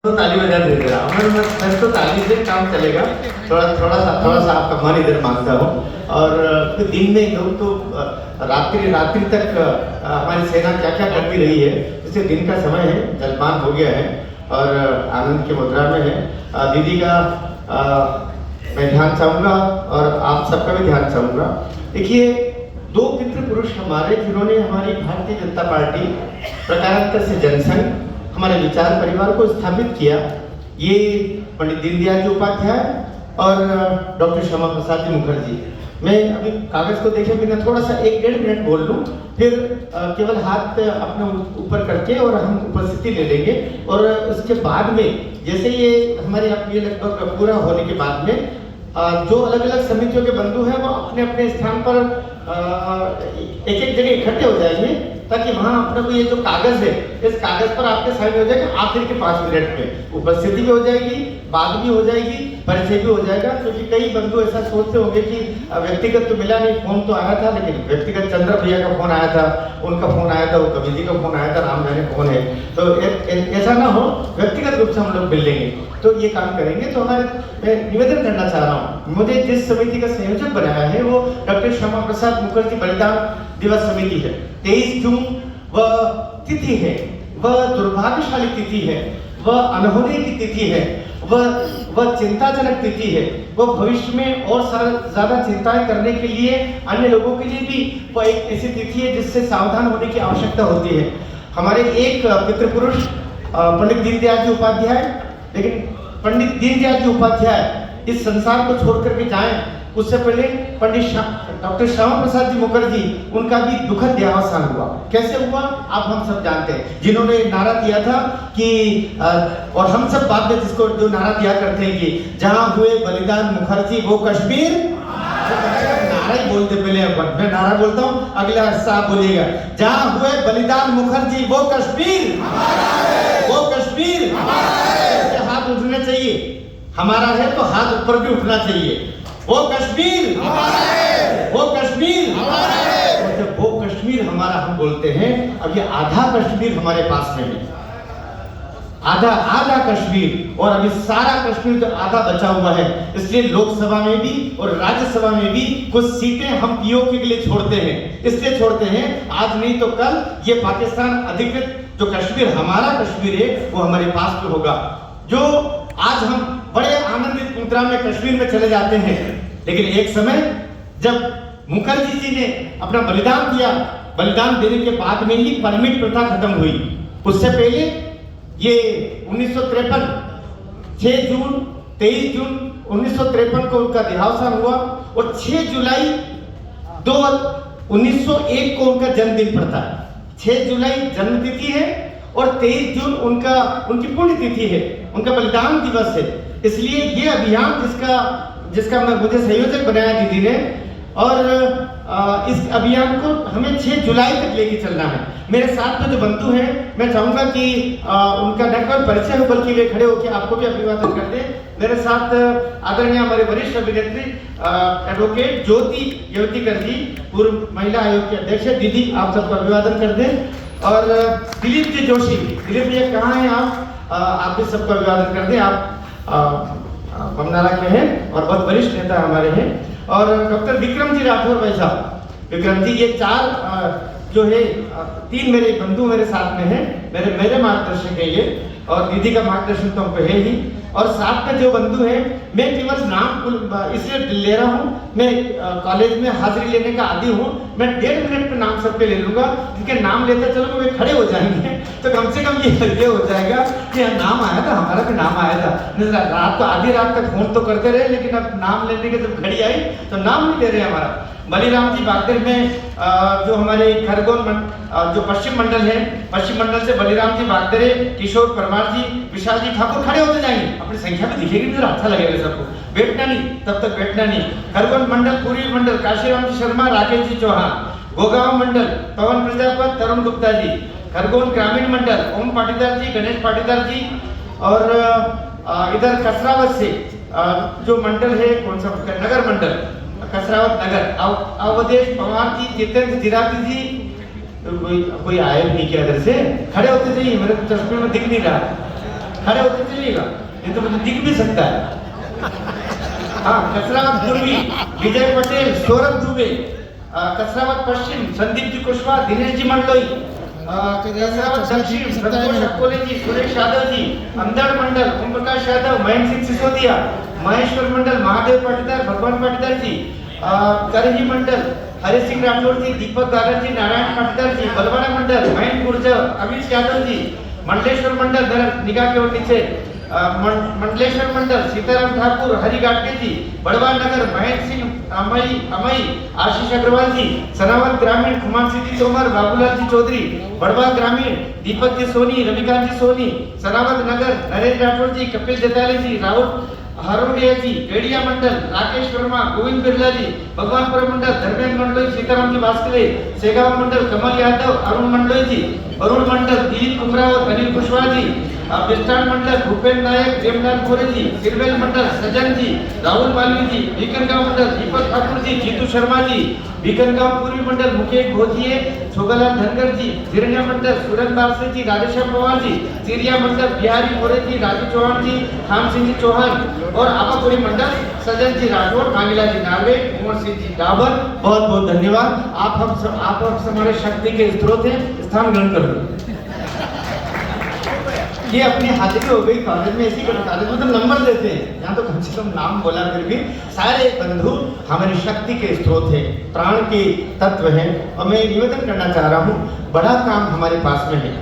तो ताली बजा दे रहा हूँ मैं तो ताली से काम चलेगा। थोड़ा सा आपका मन इधर मांगता हूँ। और दिन में लोग तो रात्रि तक हमारी सेना क्या क्या करती रही है। इससे दिन का समय है, जलपान हो गया है और आनंद की मुद्रा में है। दीदी का मैं ध्यान चाहूँगा और आप सबका भी ध्यान चाहूँगा। देखिए, दो पितृ पुरुष हमारे जिन्होंने हमारी भारतीय जनता पार्टी प्रकारांतर से जनसंघ हमारे विचार परिवार को स्थापित किया, ये पंडित दीनदयाल जी उपाध्याय और डॉक्टर श्यामा प्रसाद जी मुखर्जी। मैं अभी कागज को देखे बिना थोड़ा सा 1-1.5 मिनट बोल लूँ, फिर केवल हाथ अपने ऊपर करके और हम उपस्थिति ले लेंगे। और उसके बाद में जैसे ये हमारे ये लगभग पूरा होने के बाद में जो अलग अलग समितियों के बंधु हैं वो अपने अपने स्थान पर एक जगह इकट्ठे हो जाएंगे, ताकि वहाँ अपना को ये जो कागज है, इस कागज पर आपके साइन हो जाएगा। आखिर के 5 मिनट में उपस्थिति भी हो जाएगी, बात भी हो जाएगी, परिचय भी हो जाएगा। क्योंकि कई बंधु ऐसा सोचते होंगे कि व्यक्तिगत तो मिला नहीं, फोन तो आया था, लेकिन व्यक्तिगत चंद्र भैया का फोन आया था, उनका फोन आया था, वो कवि जी का फोन आया था, राम जाने कौन है। तो ऐसा ना हो, व्यक्तिगत रूप से हम लोग मिल लेंगे तो ये काम करेंगे। तो मैं निवेदन करना चाह रहा हूँ, मुझे जिस समिति का संयोजक बनाया है वो डॉक्टर श्यामा प्रसाद मुखर्जी बलिदान दिवस समिति है। 23 जून वह तिथि है, वह दुर्भाग्यशाली तिथि है, वह अनहोनी की तिथि है, वह चिंताजनक तिथि है। वह भविष्य में और ज्यादा चिंताएं करने के लिए अन्य लोगों के लिए भी वह एक ऐसी तिथि है जिससे सावधान होने की आवश्यकता होती है। हमारे एक पितृ पुरुष पंडित दीनदयाल जी उपाध्याय, लेकिन पंडित दीनदयाल जी उपाध्याय इस संसार को छोड़ करके जाएं उससे पहले पंडित डॉक्टर श्यामा प्रसाद जी मुखर्जी, उनका भी दुखद देहावसान हुआ। कैसे हुआ आप हम सब जानते हैं, जिन्होंने नारा दिया था कि और हम सब बाद में जिसको जो नारा दिया करते हैं कि जहां हुए बलिदान मुखर्जी वो कश्मीर। नारा ही बोलते पहले, मैं नारा बोलता हूँ, अगला हिस्सा आप बोलिएगा। जहां हुए बलिदान मुखर्जी वो कश्मीर, वो कश्मीर। हाथ उठना चाहिए, हमारा है तो हाथ ऊपर भी उठना चाहिए। वो कश्मीर, वो कश्मीर, और जब वो कश्मीर हमारा हम बोलते हैं, अब ये आधा कश्मीर हमारे पास में है, आधा कश्मीर, और अभी सारा कश्मीर तो आधा बचा हुआ है। इसलिए लोकसभा में भी और राज्यसभा में भी कुछ सीटें हम पीओके के लिए छोड़ते हैं। इसलिए छोड़ते हैं, आज नहीं तो कल ये पाकिस्तान अधिकृत जो कश्मीर हमारा कश्मीर है वो हमारे पास में होगा। जो आज हम बड़े आनंदित मुद्रा में कश्मीर में चले जाते हैं, लेकिन एक समय जब मुखर्जी जी ने अपना बलिदान दिया, बलिदान देने के बाद में ही परमिट प्रथा खत्म हुई। उससे पहले ये 1953 6 जून 23 जून 1953 को उनका देहावसान हुआ और 6 जुलाई 1901 को उनका जन्मदिन पड़ता है। 6 जुलाई जन्मतिथि है और 23 जून उनकी पुण्यतिथि है, उनका बलिदान दिवस है। इसलिए ये अभियान जिसका मुझे संयोजक बनाया दीदी ने, और इस अभियान को हमें 6 जुलाई तक लेके चलना है। मेरे साथ में जो बंधु हैं, मैं चाहूंगा कि उनका न केवल परिचय हो बल्कि वे खड़े होकर आपको भी अभिवादन कर दें। मेरे साथ आदरणीय हमारे वरिष्ठ अभिनेत्री एडवोकेट ज्योति यवतीकर जी, पूर्व महिला आयोग के अध्यक्ष। दीदी आप सबको अभिवादन कर दें। और दिलीप जी जोशी, दिलीप जी कहाँ हैं आप भी सबको अभिवादन कर दें। आप बमनाला के हैं और बहुत वरिष्ठ नेता हमारे हैं। और डॉक्टर विक्रम जी राठौर भाई साहब, विक्रम जी, ये 4 जो है 3 मेरे बंधु मेरे साथ में हैं, मेरे मार्गदर्शक है ये, और दीदी का मार्गदर्शन तो हमको है ही। और साथ में जो बंधु हैं, मैं केवल नाम इसलिए ले रहा हूँ, मैं कॉलेज में हाजिरी लेने का आदी हूँ, मैं 1.5 मिनट में नाम सबके ले लूंगा। जिनके नाम लेते चलो वे खड़े हो जाएंगे तो कम से कम ये हो जाएगा कि नाम आया था, हमारा भी नाम आया था। रात को आधी रात तक फोन तो करते रहे, लेकिन अब नाम लेने की जब घड़ी आई तो नाम नहीं ले रहे हमारा। बलिराम जी बागदेर में जो हमारे खरगोन जो पश्चिम मंडल है, पश्चिम मंडल से बलिराम जी बागदेरे, किशोर परमार जी, विशाल जी ठाकुर खड़े होते जाएंगे। अपनी संख्या में दिखेगी तो अच्छा लगेगा सबको, बैठना नहीं, तब तक बैठना नहीं। खरगोन मंडल, पूर्वी मंडल काशीराम जी शर्मा, राकेश जी चौहान। गोगांव मंडल पवन प्रजापत, तरुण गुप्ता जी। खरगोन ग्रामीण मंडल ओम पाटीदार जी, गणेश पाटीदार जी। और इधर कसरावत से जो मंडल है, कौन सा नगर मंडल, कसरावत नगर, अवधेश पवार जी, जितेंद्र जिराती जी। कोई आए नहीं क्या इधर से? खड़े होते जाइए, मेरे चश्मे में दिख नहीं रहा। खड़े होते चलिएगा, नहीं तो मुझे दिख भी सकता है। हाँ, कसरावत पूर्वी विजय पटेल, सौरभ दुबे, कसरावत पश्चिम संदीप जी कुशवाहा, दिनेश जी मंडलोई, कसरावत दक्षिण संतोष अकोले जी, सुरेश यादव जी, अंदड़ मंडल ओम प्रकाश यादव, महेंद्र सिंह सिसोदिया, महेश्वर मंडल महादेव पाटीदार, भगवान पाटीदार जी, करही मंडल हरि सिंह राठौर जी, दीपक गागर जी, नारायण पाटीदार जी, बलवाड़ा मंडल महेंद्र गुर्जर, अमित यादव जी, मंडलेश्वर मंडल निगाह के और नीचे, मंडलेश्वर मंडल सीताराम ठाकुर, हरि गाटके जी, बड़वा नगर महेंद्र सिंह अमई, आशीष अग्रवाल जी, सनावत ग्रामीण कुमार सिंह जी तोमर, बाबूलाल जी चौधरी, बड़वा ग्रामीण दीपक जी सोनी, रविकांत जी सोनी, सनावत नगर नरेंद्र राठौर जी, कपिल जताले जी, राहुल हरोड़िया जी, बेड़िया मंडल राकेश वर्मा, गोविंद बिरला जी, भगवानपुर मंडल धर्मेंद्र मंडलोई, सीताराम जी वास्कले, सेगांव मंडल कमल यादव, अरुण मंडलोई जी, वरुण मंडल दिलीप कुमरावत, अनिल कुशवाहा जी, बिस्टान मंडल भूपेंद्र नायक, प्रेमलाल गोरे जी, सिरवेल मंडल सजन जी, राहुल मालवी जी, बीकनगांव मंडल दीपक ठाकुर जी, जीतू शर्मा जी, बीकनगांव पूर्वी मंडल मुकेश भोजिए, छोगलाल धनगर जी, जिरनिया मंडल सुरन बारसे जी, राधेश्याम पवार जी, सीरिया मंडल बिहारी गोरे जी, राजू चौहान जी, खान सिंह जी चौहान और आबापुरी मंडल सजन जी राठौर, मांगीला जी नार्वे, कुंवर सिंह जी डाबर। बहुत बहुत धन्यवाद। आप हमारे शक्ति के स्रोत हैं, स्थान ग्रहण कर लो। ये अपनी हाजिरी हो गई कॉलेज में, इसी कॉलेज में तो नंबर देते हैं, यहाँ तो कम से कम नाम बोला, फिर भी सारे बंधु हमारी शक्ति के स्रोत है, प्राण के तत्व है। और मैं निवेदन करना चाह रहा हूँ, बड़ा काम हमारे पास में है।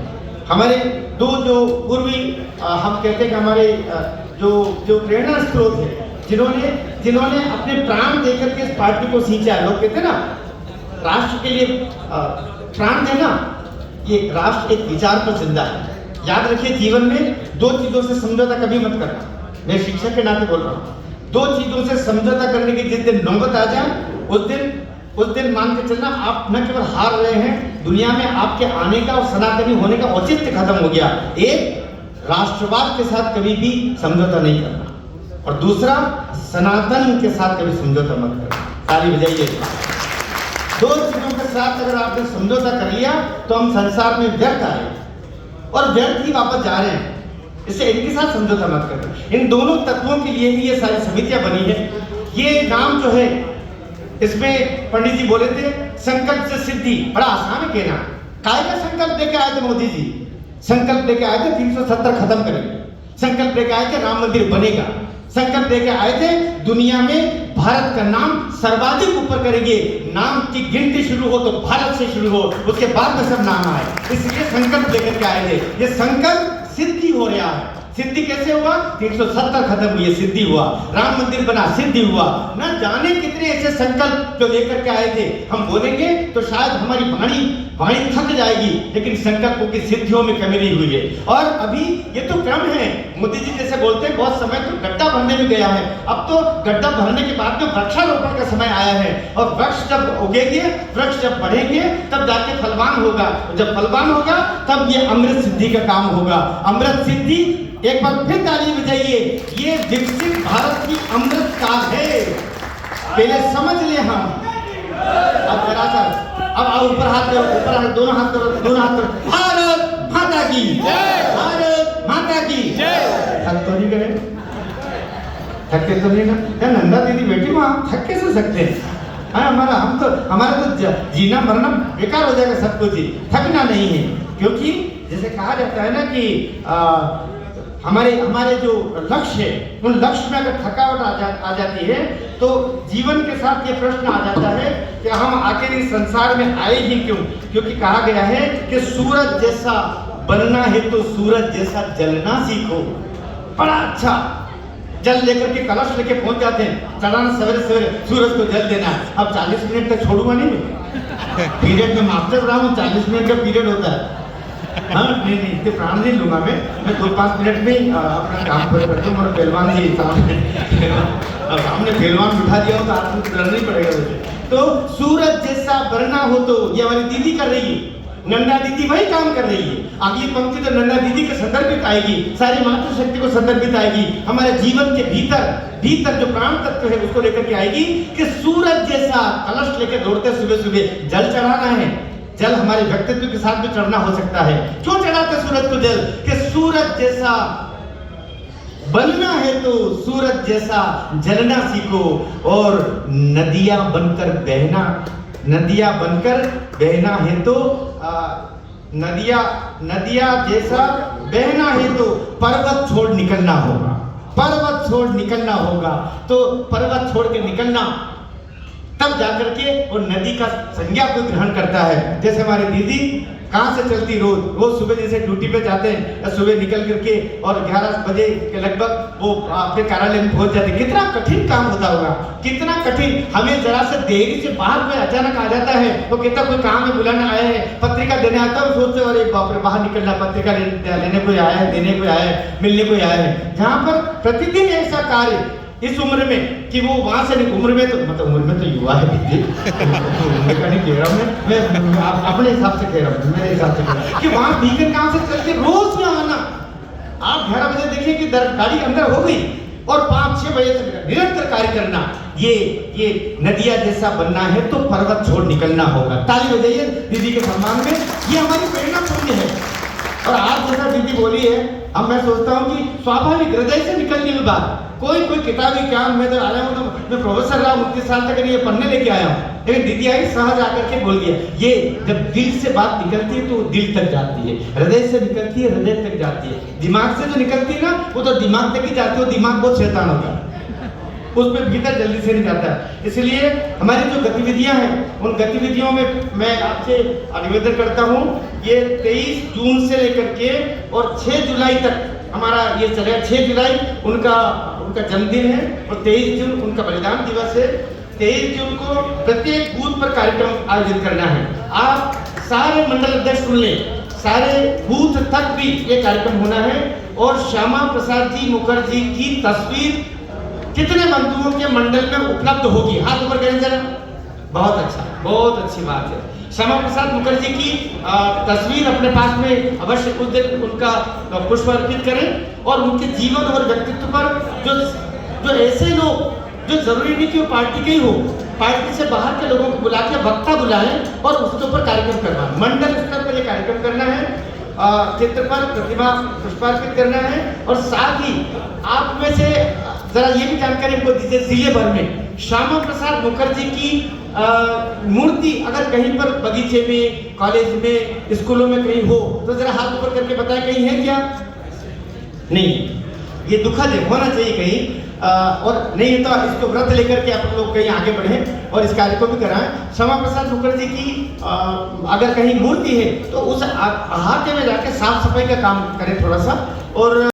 हमारे दो जो पूर्वी हम कहते हैं कि हमारे जो प्रेरणा स्रोत है, जिन्होंने अपने प्राण देकर के इस पार्टी को सींचा, लोग कहते हैं ना राष्ट्र के लिए प्राण देना, ये राष्ट्र एक विचार पर जिंदा है। याद रखिए, जीवन में दो चीजों से समझौता कभी मत करना। मैं शिक्षक के नाते बोल रहा हूँ, दो चीजों से समझौता करने की जिस दिन नौबत आ जाए उस दिन मान के चलना आप न केवल हार रहे हैं, दुनिया में आपके आने का और सनातनी होने का औचित्य खत्म हो गया। एक, राष्ट्रवाद के साथ कभी भी समझौता नहीं करना, और दूसरा, सनातन के साथ कभी समझौता मत करना। ताली बजाइए। दो चीजों के साथ अगर आपने समझौता कर लिया तो हम संसार में व्यर्थ आए और व्यर्थ ही वापस जा रहे हैं। इससे इनके साथ समझौता मत करें। इन दोनों तत्वों के लिए ही ये सारी समितियां बनी है। ये नाम जो है, इसमें पंडित जी बोले थे संकल्प से सिद्धि, बड़ा आसान है कहना। काय का संकल्प लेके आए थे मोदी जी? संकल्प लेके आए थे 370 खत्म करेंगे, संकल्प लेके आए थे राम मंदिर बनेगा, संकल्प लेके आए थे दुनिया में भारत का नाम सर्वाधिक ऊपर करेंगे। नाम की गिनती शुरू हो तो भारत से शुरू हो, उसके बाद में सब नाम आए। इसलिए संकल्प लेकर के आए थे। ये संकल्प सिद्धि हो रहा है। सिद्धि कैसे हुआ? 370 खत्म हुई, सिद्धि हुआ। राम मंदिर बना, सिद्धि हुआ। न जाने कितने ऐसे संकल्प जो लेकर के आए थे। हम बोलेंगे तो शायद हमारी वाणी थक जाएगी, लेकिन संकल्पों की सिद्धियों में कमी नहीं हुई है। और अभी ये तो क्रम है, मोदी जी जैसे बोलते हैं बहुत समय तो गड्ढा भरने में गया है, अब तो गड्ढा भरने के बाद में वृक्षारोपण का समय आया है। और वृक्ष जब उगेंगे, वृक्ष जब बढ़ेंगे, तब जाके फलवान होगा। जब फलवान होगा तब ये अमृत सिद्धि का काम होगा। अमृत सिद्धि, एक बार फिर ताली बजाइए। ये विकसित भारत की अमृत काल है, पहले समझ ले हम। अब जरा सा, अब आओ ऊपर हाथ करो, ऊपर हाथ, दोनों हाथ करो, दोनों हाथ करो। भारत माता की जय, भारत माता की जय। थक तो नहीं गए? थके तो नहीं ना? नंदा दीदी बेटी वहाँ थक कैसे सकते हैं? हमारा तो जीना मरना बेकार हो जाएगा सब कुछ ही। थकना नहीं है, क्योंकि जैसे कहा जाता है ना कि हमारे जो लक्ष्य है, उन लक्ष्य में अगर थकावट आ जाती है तो जीवन के साथ ये प्रश्न आ जाता है कि हम आखिर इस संसार में आए ही क्यों? क्योंकि कहा गया है कि सूरज जैसा बनना है तो सूरज जैसा जलना सीखो। बड़ा अच्छा, जल लेकर के कलश लेके पहुंच जाते हैं, चढ़ाना सवेरे सवेरे, सूरज को जल देना। अब 40 मिनट तक छोड़ूंगा नहीं मैं, पीरियड में मास्टर रहा हूँ, 40 मिनट का पीरियड होता है। हाँ, नहीं इतने प्राण नहीं लूंगा मैं 2-5 मिनट में अपना काम पूरा करता हूँ। और पहलवान जी सामने पहलवान बिठा दिया हो तो आपको डरना ही पड़ेगा मुझे। तो सूरज जैसा बनना हो तो ये हमारी दीदी कर रही है, नंदा दीदी वही काम कर रही है। अगली पंक्ति तो नंदा दीदी के संदर्भित आएगी, सारी मातृशक्ति को संदर्भित आएगी। हमारे जीवन के भीतर जो प्राण तत्व है उसको लेकर के आएगी कि सूरज जैसा कलश लेकर दौड़ते सुबह सुबह जल चढ़ाना है। जल हमारे व्यक्तित्व के साथ भी चढ़ना हो सकता है। क्यों चढ़ाते सूरज को जल? कि सूरज जैसा बनना है तो सूरज जैसा जलना सीखो और नदियां बनकर बहना, नदियां बनकर बहना है तो नदियां जैसा बहना है तो पर्वत छोड़ निकलना होगा, पर्वत छोड़ निकलना होगा। तो पर्वत छोड़ के निकलना तब जाकर के वो नदी का संज्ञा को ग्रहण करता है। जैसे हमारी दीदी कहाँ से चलती रोज सुबह जैसे ड्यूटी पे जाते हैं, सुबह निकल करके और 11 बजे के लगभग वो अपने कार्यालय में पहुंच जाते। कितना कठिन काम होता होगा, कितना कठिन। हमें जरा से देरी से बाहर में अचानक आ जाता है तो कितना कोई काम में बुलाने आए हैं, पत्रिका देने आता है, सोचते अरे बाप रे बाहर निकलना, पत्रिका लेने कोई आया है, देने कोई आया है, मिलने कोई आया है। जहाँ पर प्रतिदिन ऐसा कार्य इस उम्र में कि वो वहां से उम्र में तो मतलब उम्र में तो युवा है उम्र का नहीं कह रहा मैं अपने हिसाब से कह रहा हूँ, मेरे हिसाब से कह रहा हूँ कि वहां बीकन काम से चल के रोज में आना। आप 11 बजे देखिए कि गाड़ी अंदर हो गई और 5-6 बजे तक निरंतर कार्य करना। ये नदिया जैसा बनना है तो पर्वत छोड़ निकलना होगा। ताली बजाइए दीदी के सम्मान में, ये हमारी प्रेरणा पुण्य है। और आज जैसा दीदी बोली है, अब मैं सोचता हूँ कि स्वाभाविक हृदय से निकलने की बात, कोई किताबी ज्ञान में तो आया हूँ, तो मैं प्रोफेसर रहा 29 साल तक ये पढ़ने लेके आया हूँ, लेकिन दीदी आई सहज आकर के बोल दिया। ये जब दिल से बात निकलती है तो वो दिल तक जाती है, हृदय से निकलती है हृदय तक जाती है, दिमाग से जो निकलती है ना वो तो दिमाग तक ही जाती है। वो दिमाग बहुत शैतान होता है, उसमें भीतर जल्दी से नहीं जाता है। इसलिए हमारी जो गतिविधियां हैं उन गतिविधियों में मैं आपसे निवेदन करता हूं, ये 23 जून से लेकर के और 6 जुलाई तक हमारा ये चलेगा। 6 जुलाई उनका जन्मदिन है और 23 जून उनका बलिदान दिवस है। 23 जून को प्रत्येक बूथ पर कार्यक्रम आयोजित करना है। आप सारे मंडल अध्यक्ष सुन लें, सारे बूथ तक भी ये कार्यक्रम होना है। और श्यामा प्रसाद जी मुखर्जी की तस्वीर कितने बंधुओं के मंडल में उपलब्ध होगी? हाथ ऊपर करें जरा। बहुत अच्छा, बहुत अच्छी बात है। श्यामा प्रसाद मुखर्जी की तस्वीर अपने पास में अवश्य कुछ दिन उनका पुष्प अर्पित करें और उनके जीवन और व्यक्तित्व पर जो ऐसे लोग जो जरूरी नहीं कि वो पार्टी के ही हो, पार्टी से बाहर के लोगों को बुला के वक्ता बुलाएं और उसके ऊपर कार्यक्रम करवाएं। मंडल स्तर पर ये कार्यक्रम करना है, चित्र पर प्रतिमा पुष्पार्पित करना है। और साथ ही आप में से जरा ये भी जानकारी हमको दीजिए, जिले भर में श्यामा प्रसाद मुखर्जी की मूर्ति अगर कहीं पर बगीचे में, कॉलेज में, स्कूलों में कहीं हो तो जरा हाथ ऊपर करके बताएं, कहीं है क्या? नहीं, ये दुखद है, होना चाहिए कहीं। और नहीं तो इसको व्रत लेकर के आप लोग कहीं आगे बढ़ें और इस कार्य को भी कराएं। श्यामा प्रसाद मुखर्जी की अगर कहीं मूर्ति है तो उस अहाते में जाके साफ सफाई का काम करें थोड़ा सा। और